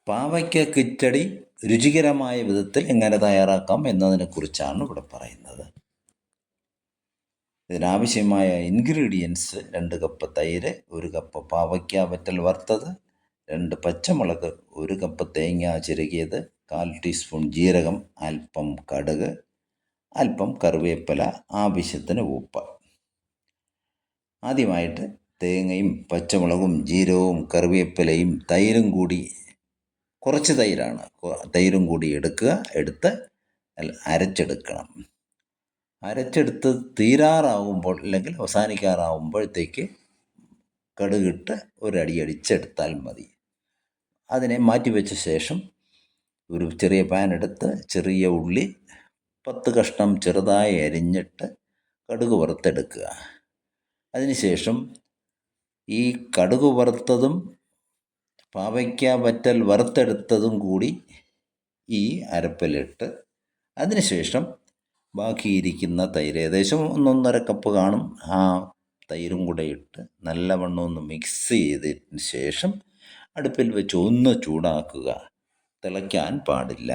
പാവയ്ക്ക കിച്ചടി രുചികരമായ വിധത്തിൽ എങ്ങനെ തയ്യാറാക്കാം എന്നതിനെക്കുറിച്ചാണ് ഇവിടെ പറയുന്നത്. ഇതിനാവശ്യമായ ഇൻഗ്രീഡിയൻസ്: 2 കപ്പ് തൈര്, 1 കപ്പ് പാവയ്ക്ക വറ്റൽ വറുത്തത്, 2 പച്ചമുളക്, 1 കപ്പ് തേങ്ങ ചിരകിയത്, 1/4 ടീസ്പൂൺ ജീരകം, അല്പം കടുക്, അല്പം കറിവേപ്പില, ആവശ്യത്തിന് ഉപ്പ്. ആദ്യമായിട്ട് തേങ്ങയും പച്ചമുളകും ജീരകവും കറിവേപ്പിലയും തൈരും കൂടി, കുറച്ച് തൈരാണ്, തൈരും കൂടി എടുത്ത് അരച്ചെടുക്കണം. അരച്ചെടുത്ത് തീരാറാവുമ്പോൾ അല്ലെങ്കിൽ അവസാനിക്കാറാവുമ്പോഴത്തേക്ക് കടുകിട്ട് ഒരടി അടിച്ചെടുത്താൽ മതി. അതിനെ മാറ്റിവെച്ച ശേഷം ഒരു ചെറിയ പാൻ എടുത്ത് ചെറിയ ഉള്ളി 10 കഷ്ണം ചെറുതായി അരിഞ്ഞിട്ട് കടുക് വറുത്തെടുക്കുക. അതിനുശേഷം ഈ കടുക് വറുത്തതും പാവയ്ക്ക വറ്റൽ വറുത്തെടുത്തതും കൂടി ഈ അരപ്പിലിട്ട്, അതിനുശേഷം ബാക്കിയിരിക്കുന്ന തൈര്, ഏകദേശം 1-1.5 കപ്പ് കാണും, ആ തൈരും കൂടെ ഇട്ട് നല്ലവണ്ണം ഒന്ന് മിക്സ് ചെയ്തതിന് ശേഷം അടുപ്പിൽ വെച്ച് ഒന്ന് ചൂടാക്കുക. തിളയ്ക്കാൻ പാടില്ല.